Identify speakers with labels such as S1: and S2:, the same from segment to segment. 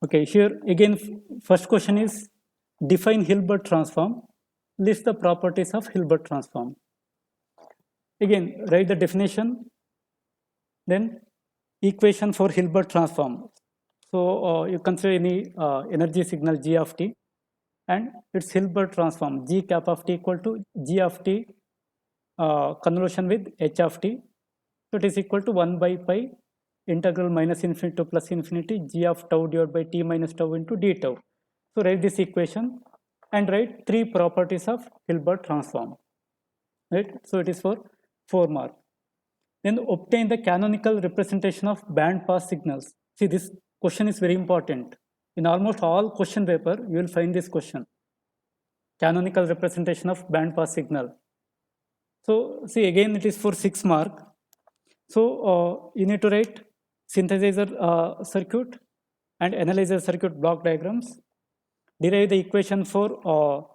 S1: Okay, here again, first question is define Hilbert transform. List the properties of Hilbert transform. Again, write the definition, then equation for Hilbert transform. So you consider any energy signal G of t, and its Hilbert transform G cap of t equal to G of t convolution with H of t. So it is equal to 1 by pi integral minus infinity to plus infinity G of tau divided by t minus tau into d tau. So write this equation and write three properties of Hilbert transform. Right? So it is for 4 mark. Then obtain the canonical representation of band pass signals. See, this question is very important. In almost all question paper, you will find this question. Canonical representation of band pass signal. So see, again it is for 6 mark. So you need to write synthesizer circuit and analyzer circuit block diagrams. Derive the equation for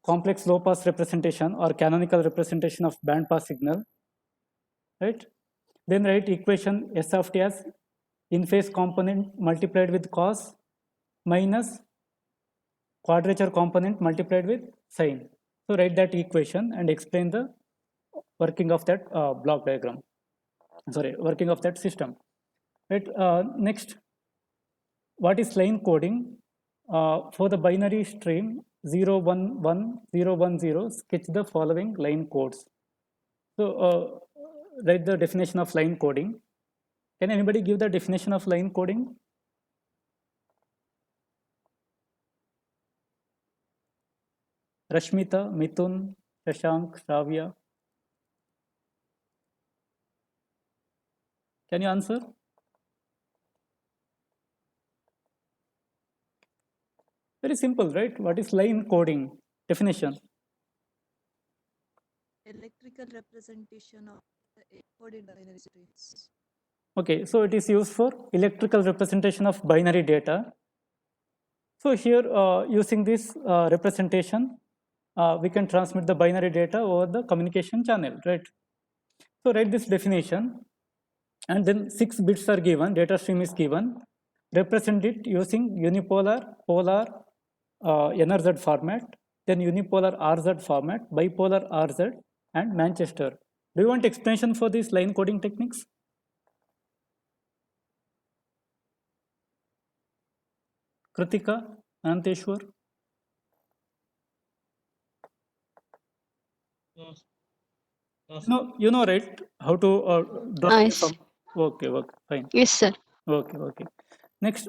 S1: complex low pass representation or canonical representation of band pass signal. Right? Then write equation S of t as in phase component multiplied with cos minus quadrature component multiplied with sine. So write that equation and explain the working of that block diagram. Sorry, working of that system. Right. Next, what is line coding? For the binary stream 011 sketch the following line codes. So write the definition of line coding. Can anybody give the definition of line coding? Rashmita, Mithun, Shashank, Shravya. Can you answer? Very simple, right? What is line coding? Definition.
S2: Electrical representation of the encoded binary streams.
S1: Okay, so it is used for electrical representation of binary data. So here using this representation, we can transmit the binary data over the communication channel, right? So write this definition and then 6 bits are given, data stream is given. Represent it using unipolar, polar, NRZ format, then unipolar RZ format, bipolar RZ and Manchester. Do you want explanation for these line coding techniques? Kritika, Ananteshwar? No, you know, right? How to draw
S3: Yes.
S1: some. Okay, fine.
S3: Yes, sir.
S1: Okay. Next,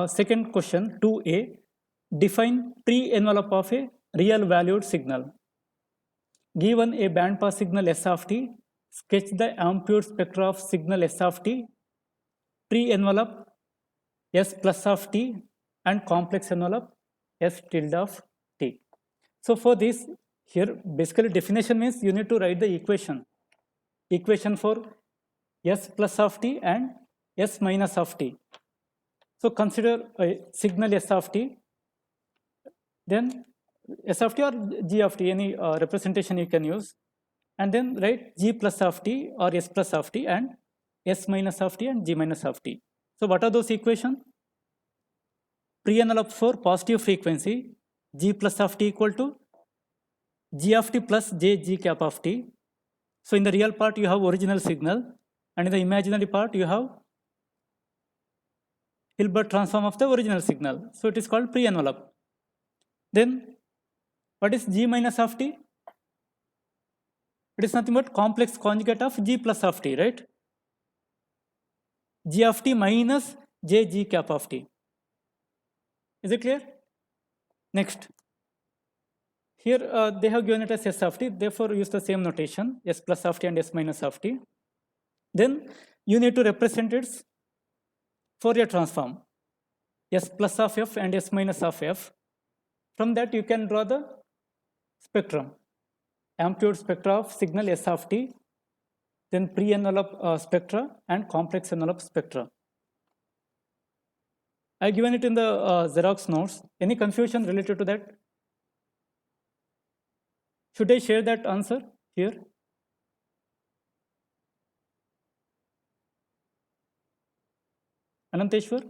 S1: second question, 2A. Define pre-envelope of a real valued signal. Given a bandpass signal S of t, sketch the amplitude spectra of signal S of t, pre-envelope S plus of t, and complex envelope S tilde of t. So for this, here basically definition means you need to write the equation for S plus of t and S minus of t. So consider a signal S of t, then S of t or G of t, any representation you can use, and then write G plus of t or S plus of t and S minus of t and G minus of t. So what are those equations? Pre-envelope for positive frequency, G plus of t equal to G of t plus J G cap of t. So in the real part you have original signal, and in the imaginary part you have Hilbert transform of the original signal. So it is called pre-envelope. Then what is G minus of t? It is nothing but complex conjugate of G plus of t, right? G of t minus J G cap of t. Is it clear? Next. Here they have given it as S of t, therefore use the same notation, S plus of t and S minus of t. Then you need to represent its Fourier transform, S plus of f and S minus of f. From that you can draw the spectrum, amplitude spectra of signal S of t, then pre-envelope spectra and complex envelope spectra. I have given it in the Xerox notes. Any confusion related to that? Should I share that answer here? Ananteshwar?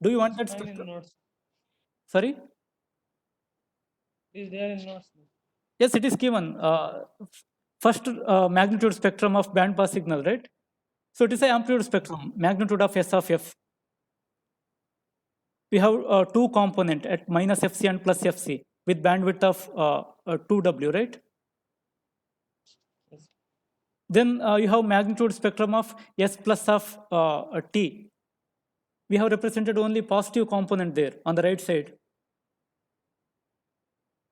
S1: Do you want that
S3: Fine in
S1: spectrum?
S3: notes.
S1: Sorry?
S3: Is there in notes?
S1: Yes, it is given. First magnitude spectrum of band pass signal, right? So it is a amplitude spectrum, magnitude of S of f. We have two component at minus Fc and plus Fc with bandwidth of 2W, right?
S3: Yes.
S1: Then you have magnitude spectrum of S plus of T. We have represented only positive component there on the right side.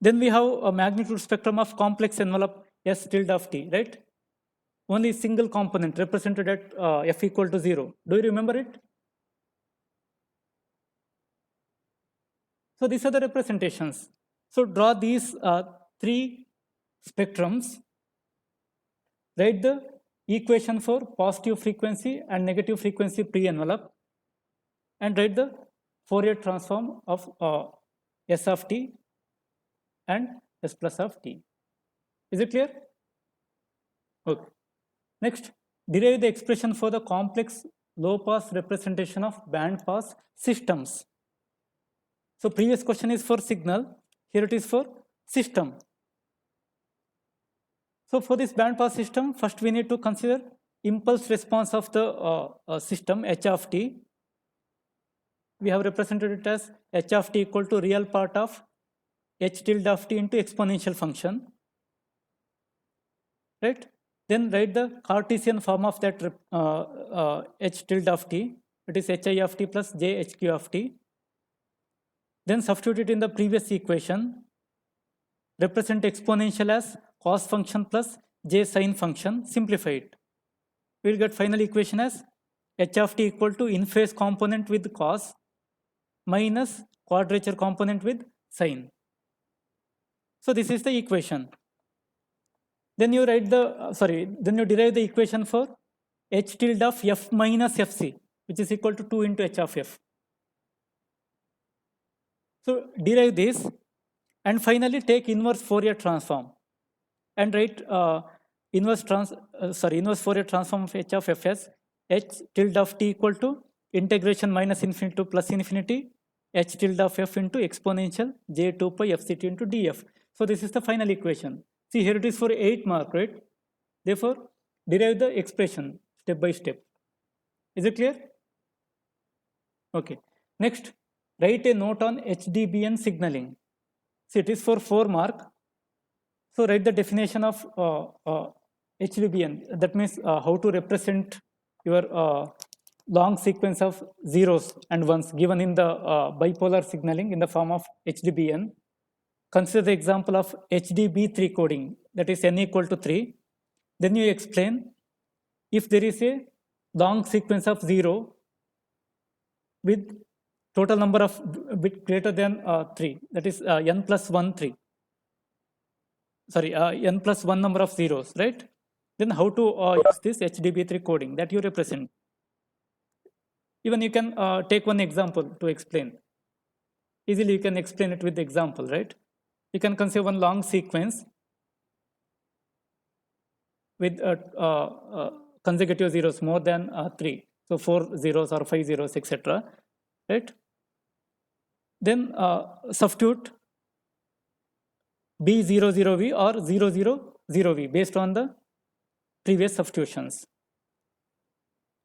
S1: Then we have a magnitude spectrum of complex envelope S tilde of T, right? Only single component represented at F equal to 0. Do you remember it? So these are the representations. So draw these three spectrums, write the equation for positive frequency and negative frequency pre-envelope, and write the Fourier transform of S of t and S plus of t. Is it clear? Okay. Next, derive the expression for the complex low-pass representation of band-pass systems. So previous question is for signal, here it is for system. So for this band-pass system, first we need to consider impulse response of the system h of t. We have represented it as h of t equal to real part of h tilde of t into exponential function, right? Then write the Cartesian form of that h tilde of t. It is hi of t plus j hq of t. Then substitute it in the previous equation. Represent exponential as cos function plus j sine function. Simplify it. We will get final equation as h of t equal to in phase component with cos minus quadrature component with sine. So this is the equation. Then you write the then you derive the equation for h tilde of f minus fc, which is equal to 2 into h of f. So derive this and finally take inverse Fourier transform and write inverse Fourier transform of h of f as h tilde of t equal to integration minus infinity to plus infinity h tilde of f into exponential j2 pi fct into df. So this is the final equation. See, here it is for 8 mark, right? Therefore, derive the expression step by step. Is it clear? Okay. Next, write a note on HDBN signaling. See, it is for 4 mark. So write the definition of HDBN. That means how to represent your long sequence of zeros and ones given in the bipolar signaling in the form of HDBN. Consider the example of HDB3 coding, that is n equal to 3. Then you explain if there is a long sequence of 0 with total number of bit greater than 3, that is n plus 1, 3. Sorry, n plus 1 number of zeros, right? Then how to use this HDB3 coding that you represent. Even you can take one example to explain. Easily you can explain it with the example, right? You can consider one long sequence with consecutive zeros more than 3. So 4 zeros or 5 zeros, etc. Right? Then substitute B00V or 000V based on the previous substitutions.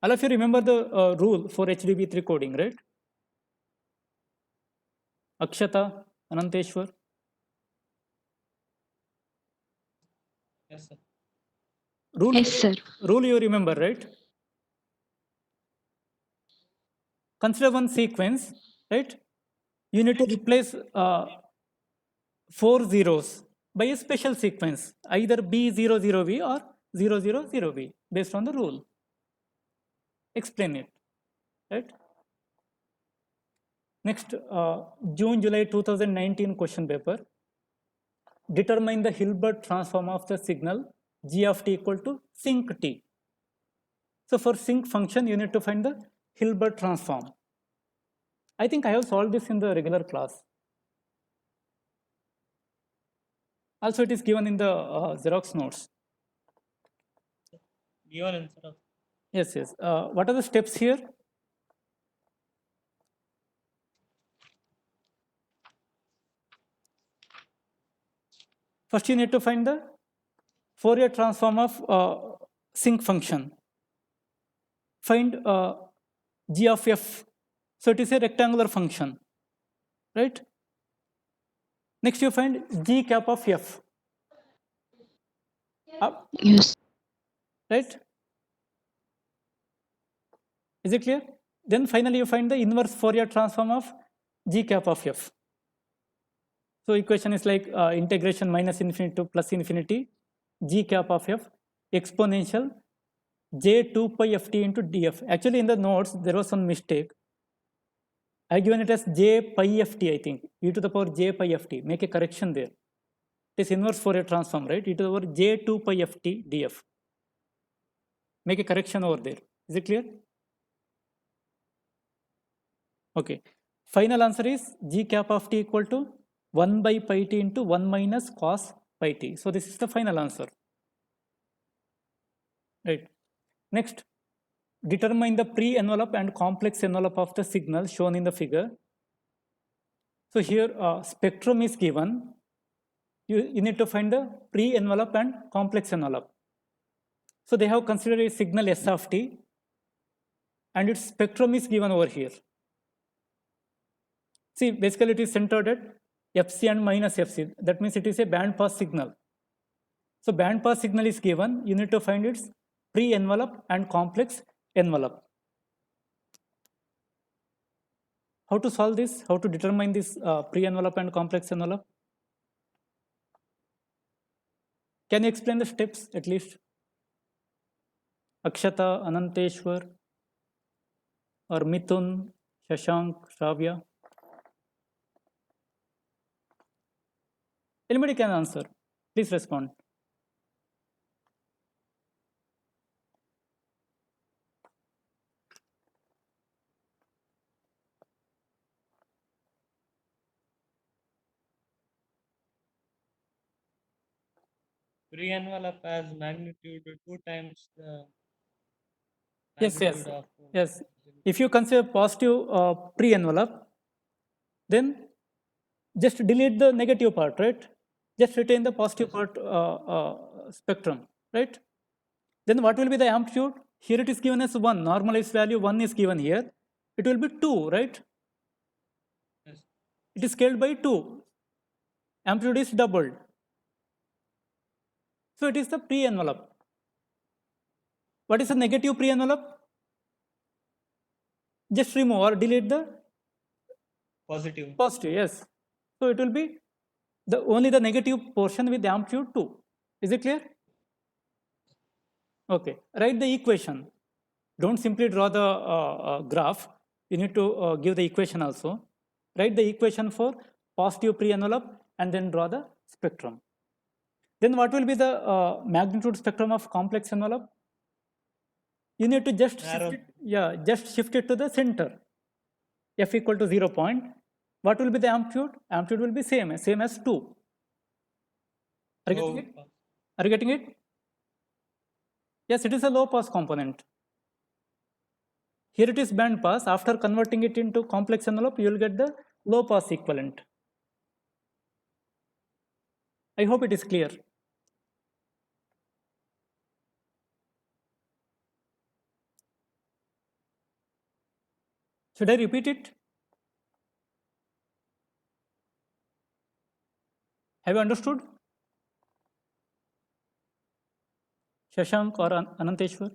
S1: All of you remember the rule for HDB3 coding, right? Akshata, Ananteshwar.
S3: Yes, sir.
S4: Yes, sir.
S1: Rule you remember, right? Consider one sequence, right? You need to replace 4 zeros by a special sequence, either B00V or 000V based on the rule. Explain it, right? Next, June-July 2019 question paper. Determine the Hilbert transform of the signal g of t equal to sinc t. So for sinc function, you need to find the Hilbert transform. I think I have solved this in the regular class. Also, it is given in the Xerox notes.
S3: Given in Xerox.
S1: Yes, yes. What are the steps here? First, you need to find the Fourier transform of sinc function. Find g of f. So it is a rectangular function, right? Next, you find g cap of f.
S4: Yes.
S1: Right? Is it clear? Then finally you find the inverse Fourier transform of g cap of f. So equation is like integration minus infinity to plus infinity g cap of f exponential j 2 pi ft into df. Actually in the notes there was some mistake. I given it as j pi ft, I think, e to the power j pi ft. Make a correction there. It is inverse Fourier transform, right? E to the power j 2 pi ft df. Make a correction over there. Is it clear? Okay. Final answer is g cap of t equal to 1 by pi t into 1 minus cos pi t. So this is the final answer. Right. Next, determine the pre-envelope and complex envelope of the signal shown in the figure. So here spectrum is given. You need to find the pre-envelope and complex envelope. So they have considered a signal S of t and its spectrum is given over here. See, basically it is centered at Fc and minus Fc. That means it is a band pass signal. So band pass signal is given. You need to find its pre-envelope and complex envelope. How to solve this? How to determine this pre-envelope and complex envelope? Can you explain the steps at least? Akshata, Ananteshwar, or Mithun, Shashank, Shravya? Anybody can answer. Please respond.
S3: Pre-envelope has magnitude 2 times the
S1: Yes,
S3: magnitude
S1: yes,
S3: of
S1: yes. If you consider positive pre-envelope, then just delete the negative part, right? Just retain the positive part spectrum, right? Then what will be the amplitude? Here it is given as 1. Normalized value 1 is given here. It will be 2, right?
S3: Yes.
S1: It is scaled by 2. Amplitude is doubled. So it is the pre-envelope. What is the negative pre-envelope? Just remove or delete the
S3: Positive.
S1: positive, yes. So it will be only the negative portion with amplitude 2. Is it clear? Okay. Write the equation. Don't simply draw the graph. You need to give the equation also. Write the equation for positive pre-envelope and then draw the spectrum. Then what will be the magnitude spectrum of complex envelope? You need to just shift it, just shift it to the center. F equal to 0 point. What will be the amplitude? Amplitude will be same as 2. Are you getting it? Are you getting it? Yes, it is a low pass component. Here it is band pass. After converting it into complex envelope, you will get the low pass equivalent. I hope it is clear. Should I repeat it? Have you understood? Shashank or Ananteshwar?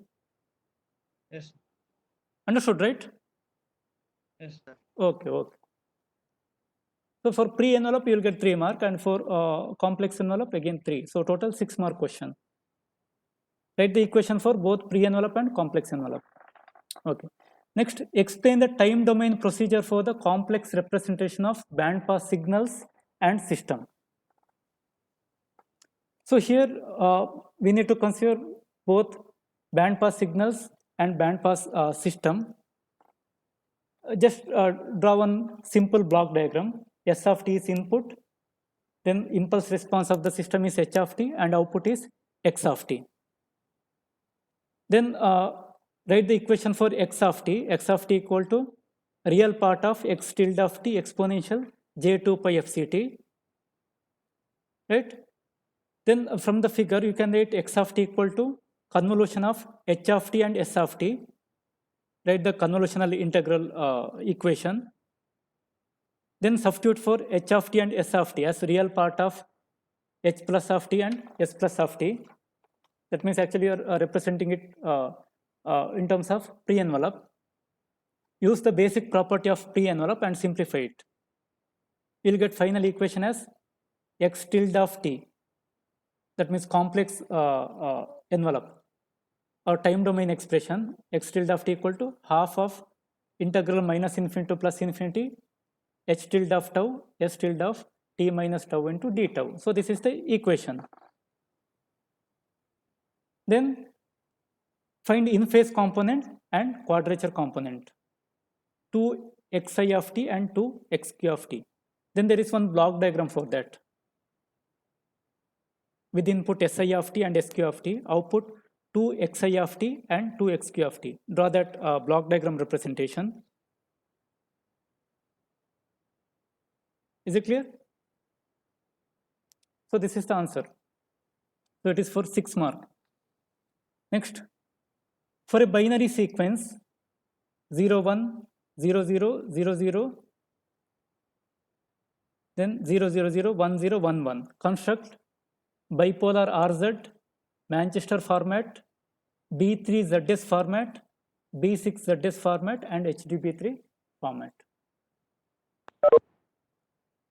S3: Yes.
S1: Understood, right?
S3: Yes.
S1: Okay, okay. So for pre-envelope, you will get 3 mark, and for complex envelope, again 3. So total 6 mark question. Write the equation for both pre-envelope and complex envelope. Okay. Next, explain the time domain procedure for the complex representation of band pass signals and system. So here we need to consider both band pass signals and band pass system. Just draw one simple block diagram. S of t is input, then impulse response of the system is h of t, and output is x of t. Then write the equation for x of t. X of t equal to real part of x tilde of t exponential j2 pi fct, right? Then from the figure, you can write x of t equal to convolution of h of t and s of t. Write the convolutional integral equation. Then substitute for h of t and s of t as real part of h plus of t and s plus of t. That means actually you are representing it in terms of pre-envelope. Use the basic property of pre-envelope and simplify it. You'll get final equation as x tilde of t. That means complex envelope or time domain expression x tilde of t equal to half of integral minus infinity to plus infinity h tilde of tau s tilde of t minus tau into d tau. So this is the equation. Then find in-phase component and quadrature component, 2 xi of t and 2 xq of t. Then there is one block diagram for that. With input si of t and sq of t, output 2 xi of t and 2 xq of t. Draw that block diagram representation. Is it clear? So this is the answer. So it is for 6 mark. Next, for a binary sequence 0 1 0 0 0 0 then 0 0 0 1 0 1 1, construct bipolar RZ, Manchester format, B3 ZS format, B6 ZS format and HDB3 format.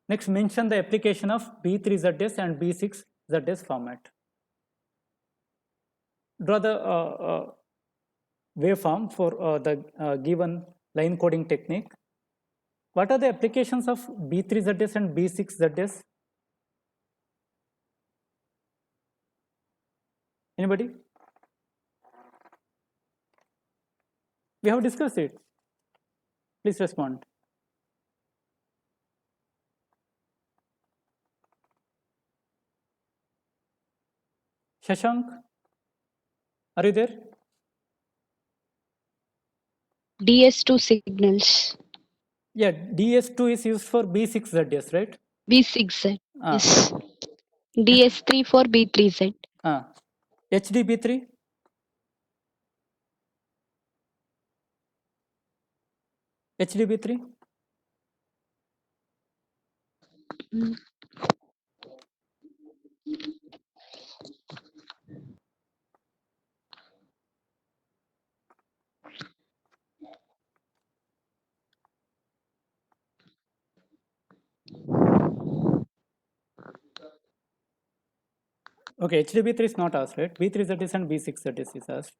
S1: Next, mention the application of B3 ZS and B6 ZS format. Draw the waveform for the given line coding technique. What are the applications of B3 ZS and B6 ZS? Anybody? We have discussed it. Please respond. Shashank, are you there?
S4: DS2 signals.
S1: Yeah, DS2 is used for B6ZS, right?
S4: B6Z.
S1: Ah.
S4: Yes. DS3 for B3Z.
S1: HDB3? HDB3?
S4: Mm.
S1: Okay, HDB3 is not asked, right? B3ZS and B6ZS is asked.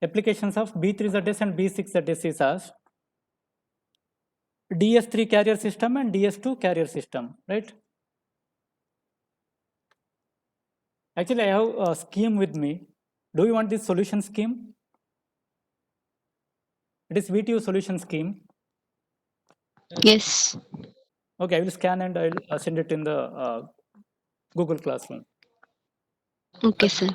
S1: Applications of B3ZS and B6ZS is asked. DS3 carrier system and DS2 carrier system, right? Actually, I have a scheme with me. Do you want this solution scheme? It is VTU solution scheme.
S4: Yes.
S1: Okay, I will scan and I will send it in the Google Classroom.
S4: Okay, sir.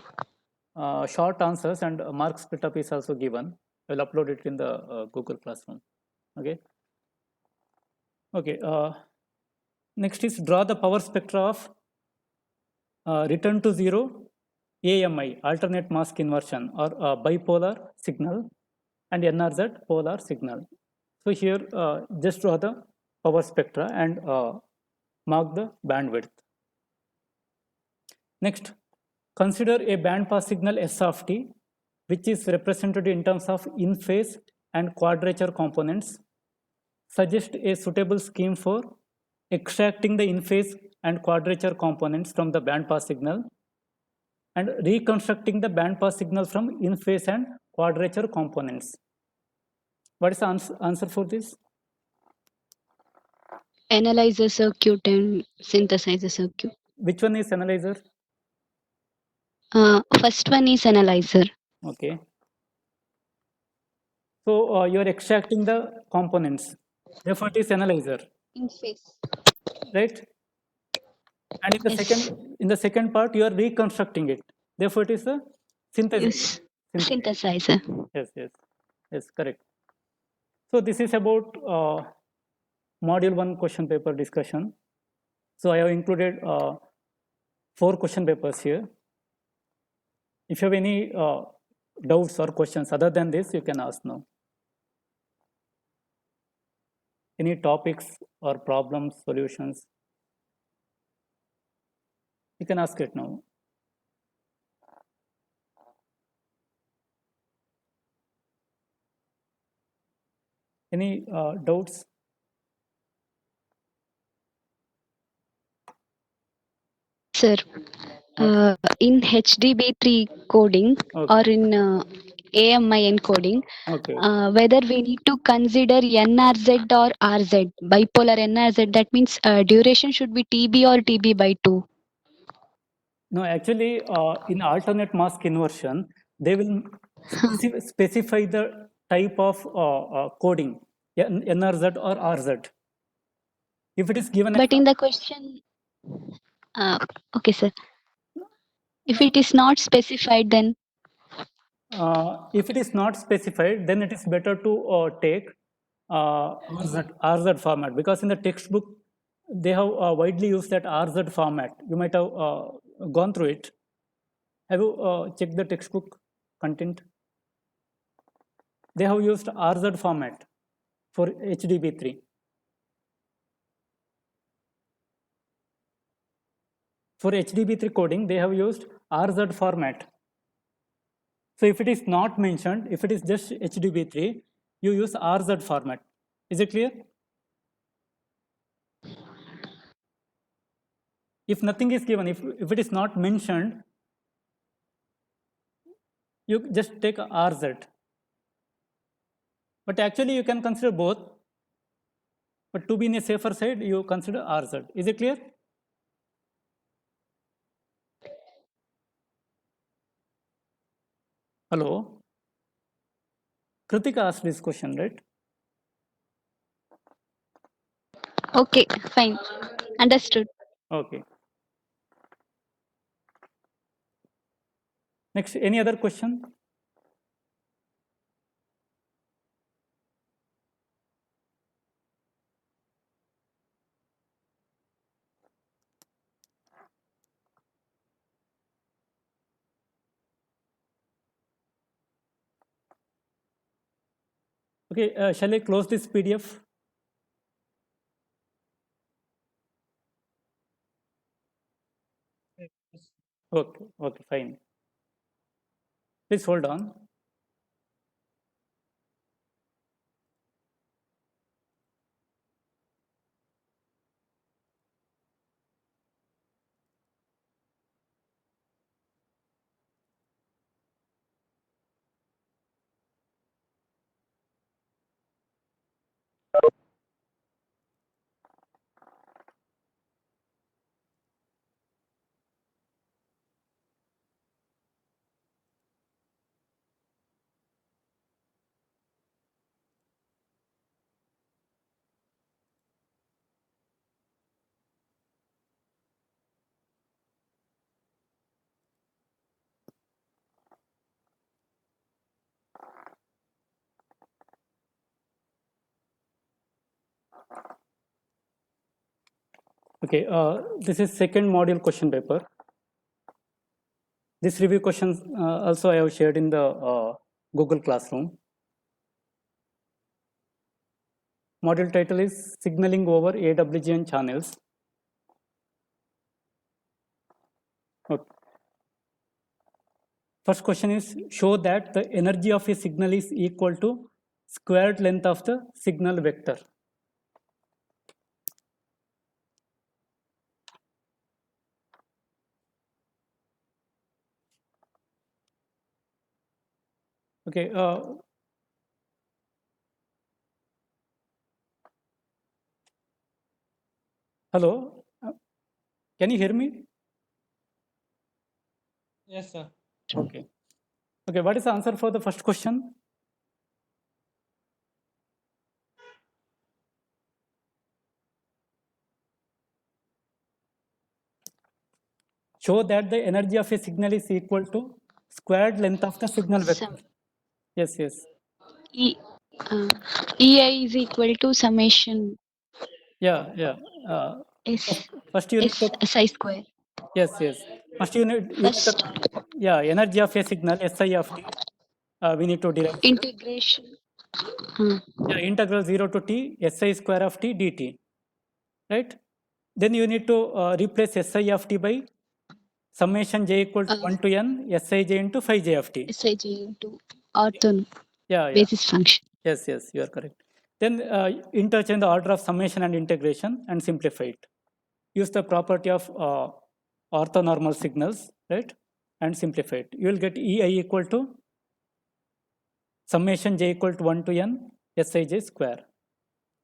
S1: Short answers and mark split up is also given. I will upload it in the Google Classroom. Okay. Okay. Next is draw the power spectra of return to zero AMI, alternate mask inversion, or bipolar signal, and NRZ polar signal. So here just draw the power spectra and mark the bandwidth. Next, consider a bandpass signal S of t, which is represented in terms of in-phase and quadrature components. Suggest a suitable scheme for extracting the in-phase and quadrature components from the bandpass signal and reconstructing the bandpass signal from in-phase and quadrature components. What is the answer for this?
S4: Analyzer circuit and synthesizer circuit.
S1: Which one is analyzer?
S4: First one is analyzer.
S1: Okay. So you are extracting the components. Therefore, it is analyzer.
S4: In phase.
S1: Right? And in the second part, you are reconstructing it. Therefore, it is a synthesis.
S4: Yes. Synthesizer.
S1: Yes, correct. So this is about module 1 question paper discussion. So I have included 4 question papers here. If you have any doubts or questions other than this, you can ask now. Any topics or problems, solutions, you can ask it now. Any doubts?
S4: Sir, in HDB3 coding
S1: Okay.
S4: or in AMI encoding,
S1: Okay.
S4: whether we need to consider NRZ or RZ, bipolar NRZ, that means duration should be TB or TB by 2.
S1: No, actually, in alternate mask inversion, they will specify the type of coding, NRZ or RZ. If it is given as
S4: But in the question, okay, sir. If it is not specified, then
S1: if it is not specified, then it is better to take RZ format, because in the textbook they have widely used that RZ format. You might have gone through it. Have you checked the textbook content? They have used RZ format for HDB3. For HDB3 coding, they have used RZ format. So if it is not mentioned, if it is just HDB3, you use RZ format. Is it clear? If nothing is given, if it is not mentioned, you just take RZ. But actually you can consider both. But to be in a safer side, you consider RZ. Is it clear? Hello? Kritika asked this question, right?
S4: okay, fine, understood.
S1: Okay. Next, any other question? Okay, shall I close this PDF?
S3: Yes.
S1: Okay, fine. Please hold on. Okay, this is second module question paper. This review questions also I have shared in the Google Classroom. Module title is Signaling over AWGN Channels. Okay. First question is, show that the energy of a signal is equal to squared length of the signal vector. Okay, hello, can you hear me?
S3: Yes, sir.
S1: Okay. Okay, what is the answer for the first question? Show that the energy of a signal is equal to squared length of the signal vector. Yes, yes.
S4: EI is equal to summation
S1: Yeah.
S4: S
S1: First you need
S4: S
S1: to
S4: SI square.
S1: Yes, yes. First you need
S4: First,
S1: yeah, energy of a signal, SI of t. We need to derive here.
S4: integration.
S1: Yeah, integral 0 to t, SI square of t dt. Right? Then you need to replace SI of t by summation j equal to 1 to n Sij into phi j of t.
S4: Sij into ortho
S1: Yeah, yeah.
S4: basis function.
S1: Yes, yes, you are correct. Then interchange the order of summation and integration and simplify it. Use the property of orthonormal signals, right? And simplify it. You will get Ei equal to summation j equal to 1 to n Sij square.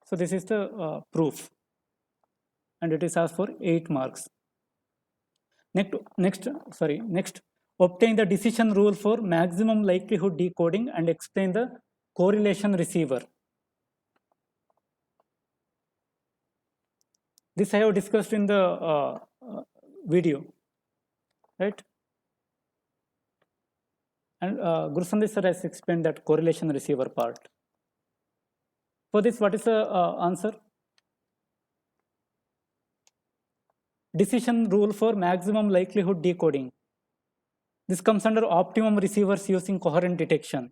S1: So this is the proof. And it is asked for 8 marks. Next, obtain the decision rule for maximum likelihood decoding and explain the correlation receiver. This I have discussed in the video, right? And Gurusandhi sir has explained that correlation receiver part. For this, what is the answer? Decision rule for maximum likelihood decoding. This comes under optimum receivers using coherent detection.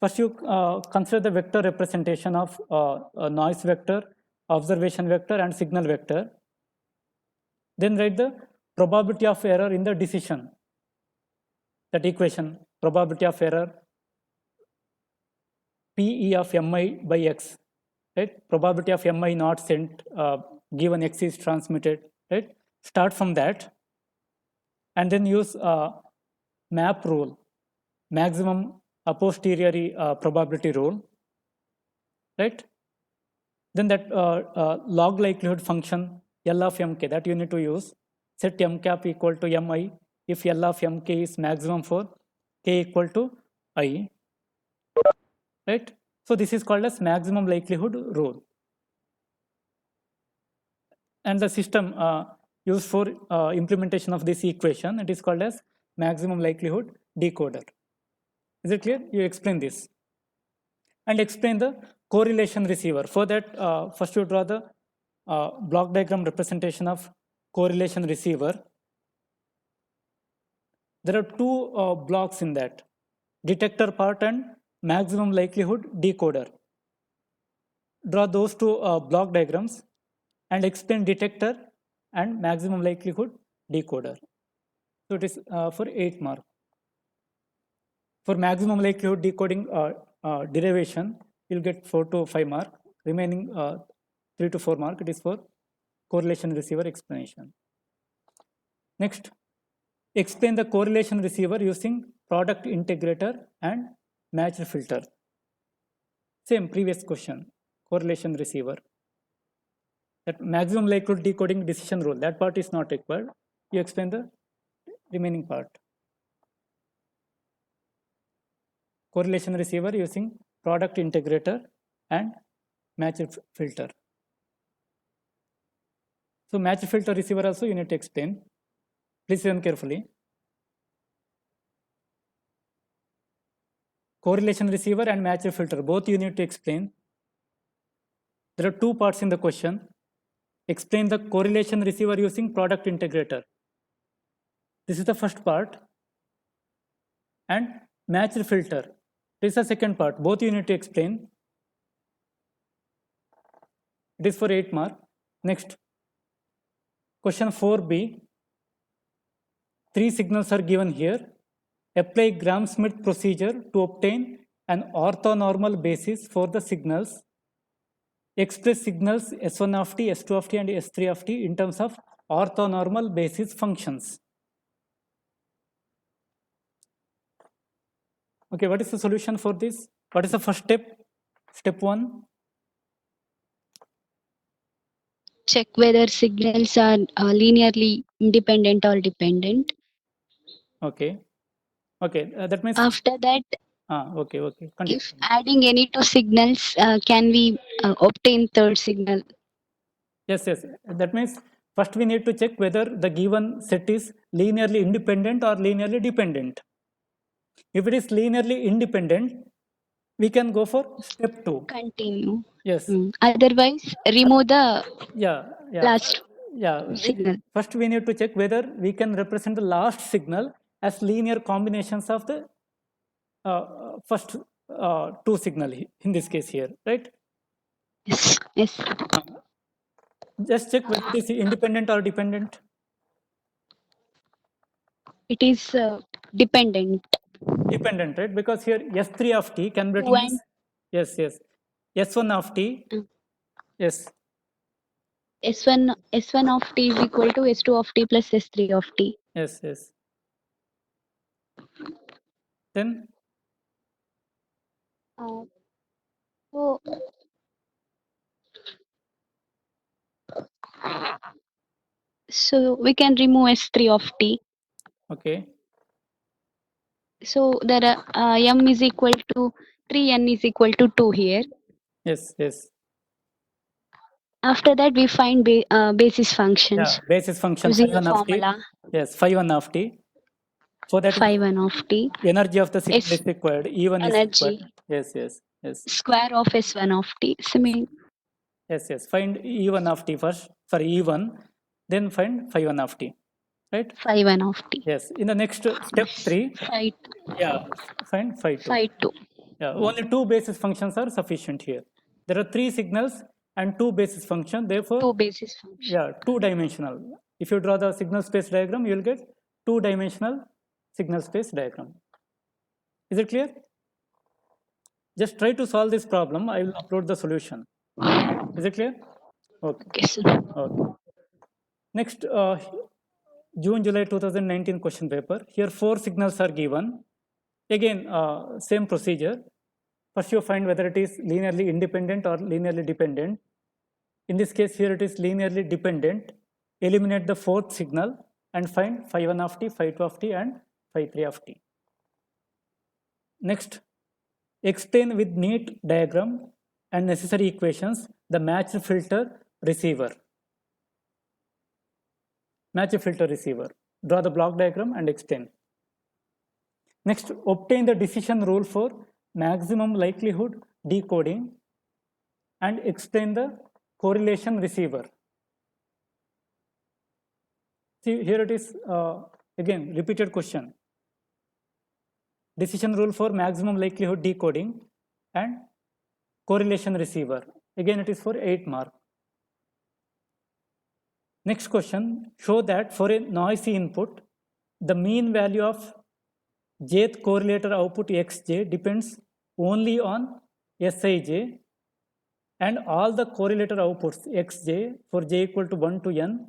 S1: First, you consider the vector representation of a noise vector, observation vector, and signal vector. Then write the probability of error in the decision. That equation, probability of error, PE of Mi by X, right? Probability of Mi not sent, given X is transmitted, right? Start from that, and then use map rule, maximum a posteriori probability rule, right? Then that log likelihood function L of mk that you need to use. Set m cap equal to mi if L of mk is maximum for k equal to I, right? So this is called as maximum likelihood rule. And the system used for implementation of this equation, it is called as maximum likelihood decoder. Is it clear? You explain this. And explain the correlation receiver. For that, first you draw the block diagram representation of correlation receiver. There are two blocks in that, detector part and maximum likelihood decoder. Draw those two block diagrams and explain detector and maximum likelihood decoder. So it is for 8 mark. For maximum likelihood decoding derivation, you'll get 4 to 5 mark. Remaining 3 to 4 mark, it is for correlation receiver explanation. Next, explain the correlation receiver using product integrator and matched filter. Same previous question, correlation receiver. That maximum likelihood decoding decision rule, that part is not required. You explain the remaining part. Correlation receiver using product integrator and matched filter. So matched filter receiver also you need to explain. Please listen carefully. Correlation receiver and matched filter, both you need to explain. There are two parts in the question. Explain the correlation receiver using product integrator. This is the first part. And matched filter. This is the second part. Both you need to explain. It is for 8 mark. Next. Question 4b. 3 signals are given here. Apply Gram-Schmidt procedure to obtain an orthonormal basis for the signals. Express signals S1 of t, S2 of t, and S3 of t in terms of orthonormal basis functions. Okay, what is the solution for this? What is the first step? Step 1.
S4: Check whether signals are linearly independent or dependent.
S1: Okay. Okay, that means.
S4: After that,
S1: okay. Continue.
S4: if adding any two signals, can we obtain third signal?
S1: Yes. That means first we need to check whether the given set is linearly independent or linearly dependent. If it is linearly independent, we can go for step 2.
S4: Continue.
S1: Yes.
S4: Otherwise, remove the
S1: Yeah.
S4: last
S1: Yeah.
S4: signal.
S1: First, we need to check whether we can represent the last signal as linear combinations of the first two signal in this case here, right?
S4: Yes. Yes.
S1: Just check whether it is independent or dependent.
S4: It is dependent.
S1: Dependent, right? Because here S3 of t can be written as, yes, S1 of t, yes,
S4: S1 of t is equal to S2 of t plus S3 of t.
S1: yes. Then
S4: So we can remove S3 of t.
S1: okay,
S4: So there are m is equal to 3, n is equal to 2 here.
S1: yes.
S4: After that, we find basis functions
S1: Yeah, basis function
S4: using
S1: phi1
S4: the
S1: of t.
S4: formula
S1: Yes, phi1 of t. So that
S4: phi 1 of t.
S1: energy of the signal
S4: S
S1: is required. E1 is
S4: energy
S1: required. Yes.
S4: square of S1 of t.
S1: Yes. Find E1 of t first for E1, then find phi1 of t. Right?
S4: Phi 1 of t.
S1: Yes. In the next step 3,
S4: Phi
S1: yeah, find phi2.
S4: Phi 2.
S1: Yeah, only two basis functions are sufficient here. There are 3 signals and 2 basis functions. Therefore,
S4: 2 basis functions.
S1: yeah, 2-dimensional. If you draw the signal space diagram, you will get 2-dimensional signal space diagram. Is it clear? Just try to solve this problem. I will upload the solution. Is it clear? Okay.
S4: Okay, sir.
S1: Okay. Next, June-July 2019 question paper. Here 4 signals are given. Again, same procedure. First you find whether it is linearly independent or linearly dependent. In this case here it is linearly dependent. Eliminate the 4th signal and find phi1 of t, phi2 of t and phi3 of t. Next, explain with neat diagram and necessary equations the matched filter receiver. Matched filter receiver. Draw the block diagram and explain. Next, obtain the decision rule for maximum likelihood decoding and explain the correlation receiver. See, here it is again repeated question. Decision rule for maximum likelihood decoding and correlation receiver. Again it is for 8 mark. Next question, show that for a noisy input, the mean value of jth correlator output xj depends only on Sij, and all the correlator outputs xj for j equal to 1 to n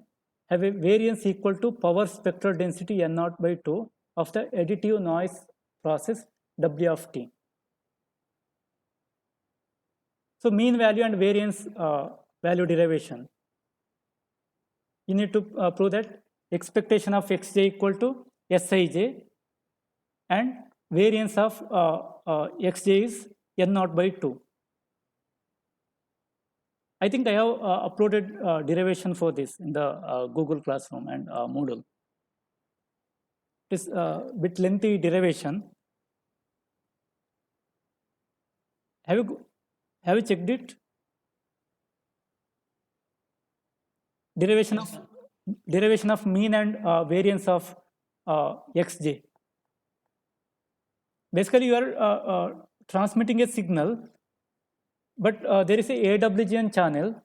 S1: have a variance equal to power spectral density n0 by 2 of the additive noise process W of t. So mean value and variance value derivation. You need to prove that expectation of xj equal to Sij and variance of xj is n0 by 2. I think I have uploaded derivation for this in the Google Classroom and Moodle. It is a bit lengthy derivation. Have you checked it? Derivation of mean and variance of xj. Basically, you are transmitting a signal, but there is a AWGN channel,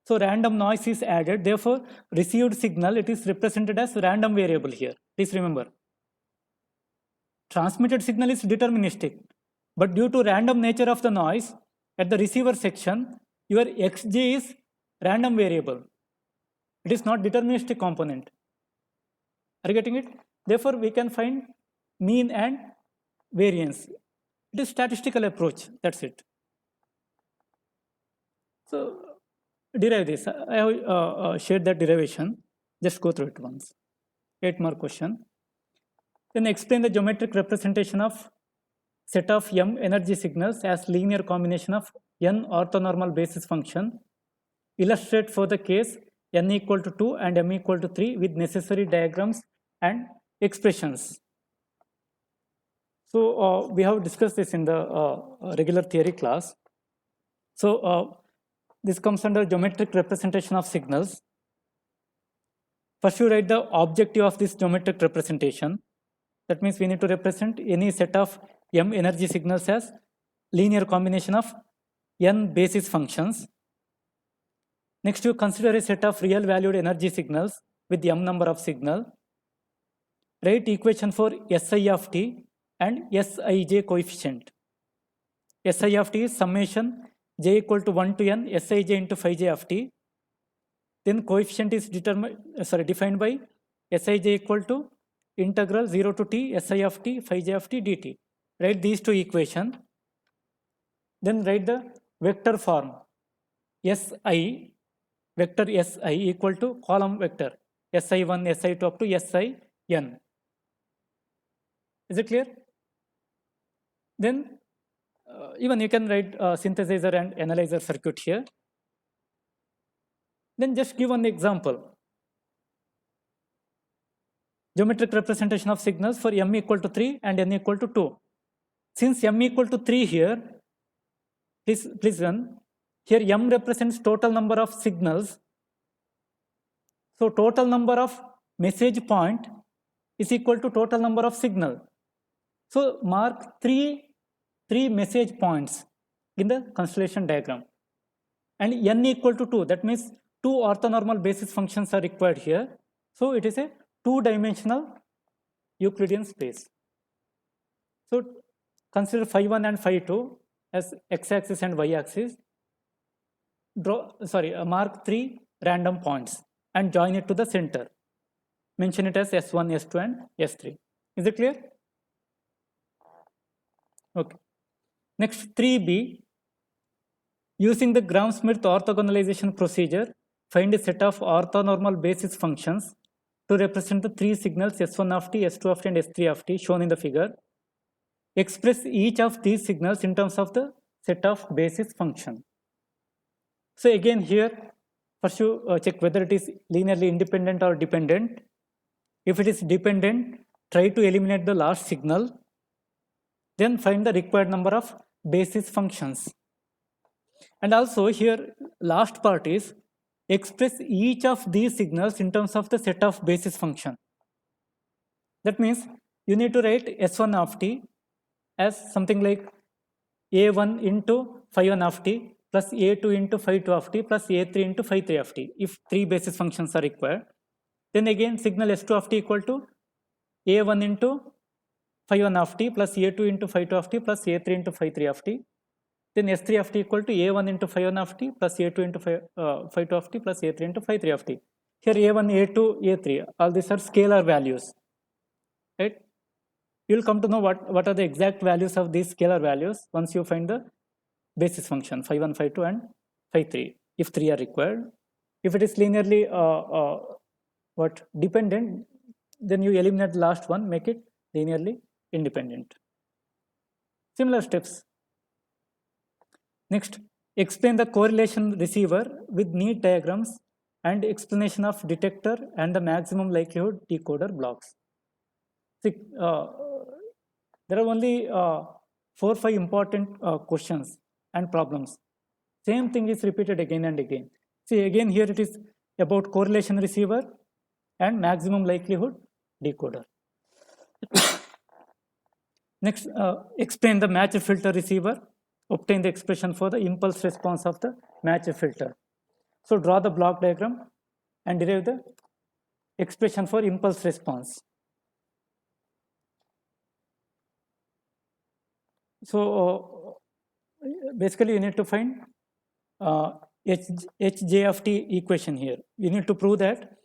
S1: so random noise is added. Therefore, received signal, it is represented as random variable here. Please remember, transmitted signal is deterministic, but due to random nature of the noise at the receiver section, your xj is random variable. It is not deterministic component. Are you getting it? Therefore, we can find mean and variance. It is statistical approach. That's it. So derive this. I have shared that derivation. Just go through it once. 8 mark question. Then explain the geometric representation of set of m energy signals as linear combination of n orthonormal basis function. Illustrate for the case n equal to 2 and m equal to 3 with necessary diagrams and expressions. So we have discussed this in the regular theory class. So this comes under geometric representation of signals. First, you write the objective of this geometric representation. That means we need to represent any set of m energy signals as linear combination of n basis functions. Next, you consider a set of real valued energy signals with m number of signal. Write equation for Si of t and Sij coefficient. Si of t is summation j equal to 1 to n Sij into phi j of t. Then coefficient is defined by Sij equal to integral 0 to t Si of t phi j of t dt. Write these two equations. Then write the vector form Si, vector Si equal to column vector Si1, Si2 up to Sin. Is it clear? Then even you can write synthesizer and analyzer circuit here. Then just give one example. Geometric representation of signals for m equal to 3 and n equal to 2. Since m equal to 3 here, please run. Here m represents total number of signals. So total number of message point is equal to total number of signal. So mark three message points in the constellation diagram. And n equal to 2, that means 2 orthonormal basis functions are required here. So it is a 2-dimensional Euclidean space. So consider phi 1 and phi 2 as x-axis and y-axis. Mark 3 random points and join it to the center. Mention it as S1, S2 and S3. Is it clear? Okay. Next, 3b. Using the Gram-Schmidt orthogonalization procedure, find a set of orthonormal basis functions to represent the 3 signals S1 of t, S2 of t and S3 of t shown in the figure. Express each of these signals in terms of the set of basis function. So again here, first you check whether it is linearly independent or dependent. If it is dependent, try to eliminate the last signal. Then find the required number of basis functions. And also here, last part is express each of these signals in terms of the set of basis function. That means you need to write S1 of t as something like A1 into phi 1 of t plus A2 into phi 2 of t plus A3 into phi 3 of t if 3 basis functions are required. Then again signal S2 of t equal to A1 into phi 1 of t plus A2 into phi 2 of t plus A3 into phi 3 of t. Then S3 of t equal to A1 into phi 1 of t plus A2 into phi 2 of t plus A3 into phi 3 of t. Here A1, A2, A3, all these are scalar values, right? You will come to know what are the exact values of these scalar values once you find the basis function phi 1, phi 2 and phi 3 if 3 are required. If it is linearly dependent, then you eliminate the last one, make it linearly independent. Similar steps. Next, explain the correlation receiver with neat diagrams and explanation of detector and the maximum likelihood decoder blocks. See, there are only 4 or 5 important questions and problems. Same thing is repeated again and again. See, again here it is about correlation receiver and maximum likelihood decoder. Next, explain the matched filter receiver. Obtain the expression for the impulse response of the matched filter. So draw the block diagram and derive the expression for impulse response. So basically you need to find Hj of t equation here. You need to prove that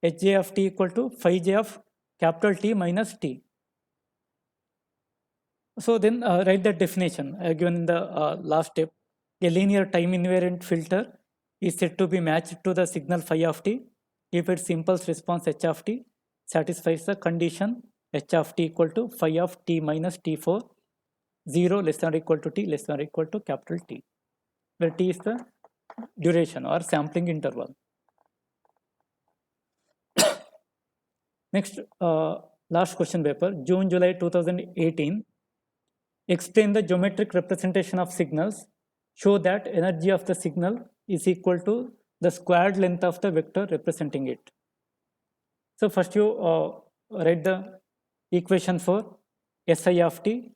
S1: Hj of t equal to phi j of capital T minus t. So then write that definition given in the last step. A linear time invariant filter is said to be matched to the signal phi of t if its impulse response h of t satisfies the condition h of t equal to phi of t minus t4, 0 less than or equal to t less than or equal to capital T, where t is the duration or sampling interval. Next, last question paper, June-July 2018. Explain the geometric representation of signals show that energy of the signal is equal to the squared length of the vector representing it. So first you write the equation for SI of t,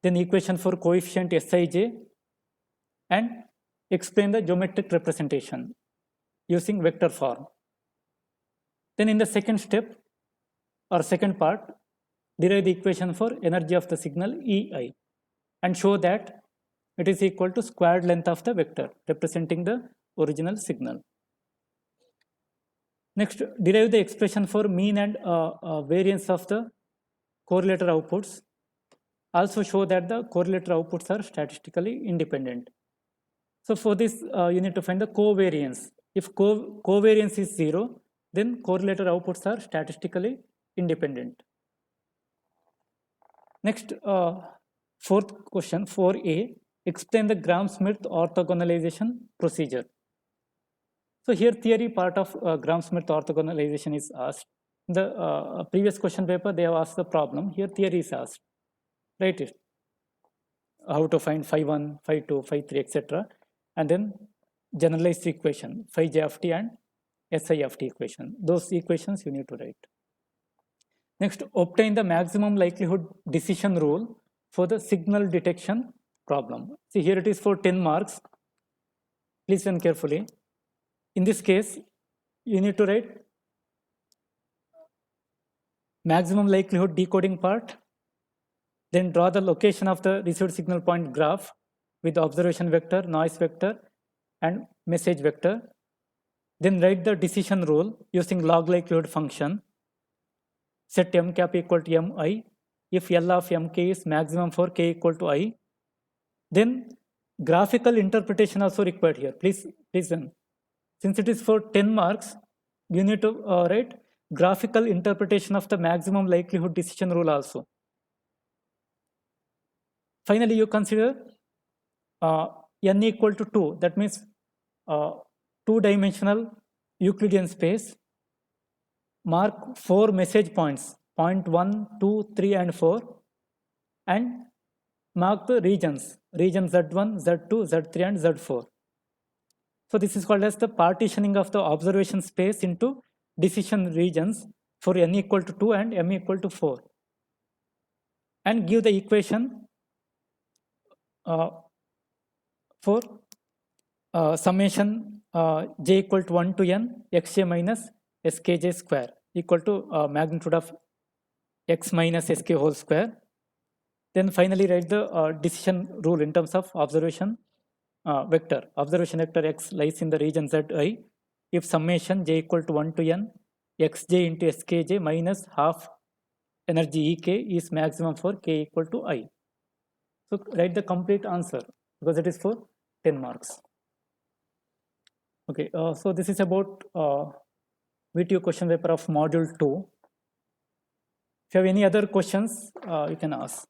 S1: then equation for coefficient Sij, and explain the geometric representation using vector form. Then in the second step or second part, derive the equation for energy of the signal Ei and show that it is equal to squared length of the vector representing the original signal. Next, derive the expression for mean and variance of the correlator outputs. Also show that the correlator outputs are statistically independent. So for this, you need to find the covariance. If covariance is 0, then correlator outputs are statistically independent. Next, fourth question, 4a, explain the Gram-Schmidt orthogonalization procedure. So here theory part of Gram-Schmidt orthogonalization is asked. In the previous question paper, they have asked the problem. Here theory is asked. Write it. How to find phi 1, phi 2, phi 3, etc. And then generalized equation, phi j of t and SI of t equation. Those equations you need to write. Next, obtain the maximum likelihood decision rule for the signal detection problem. See, here it is for 10 marks. Please listen carefully. In this case, you need to write maximum likelihood decoding part, then draw the location of the received signal point graph with the observation vector, noise vector, and message vector. Then write the decision rule using log likelihood function. Set m cap equal to mi if L of mk is maximum for k equal to I. Then graphical interpretation also required here. Please listen. Since it is for 10 marks, you need to write graphical interpretation of the maximum likelihood decision rule also. Finally, you consider n equal to 2. That means two-dimensional Euclidean space. Mark 4 message points, point 1, 2, 3, and 4, and mark the regions, region Z1, Z2, Z3, and Z4. So this is called as the partitioning of the observation space into decision regions for n equal to 2 and m equal to 4. And give the equation for summation j equal to 1 to n xj minus skj square equal to magnitude of x minus sk whole square. Then finally write the decision rule in terms of observation vector. Observation vector x lies in the region Zi if summation j equal to 1 to n xj into skj minus half energy ek is maximum for k equal to I. So write the complete answer because it is for 10 marks. Okay, so this is about VTU question paper of module 2. If you have any other questions, you can ask.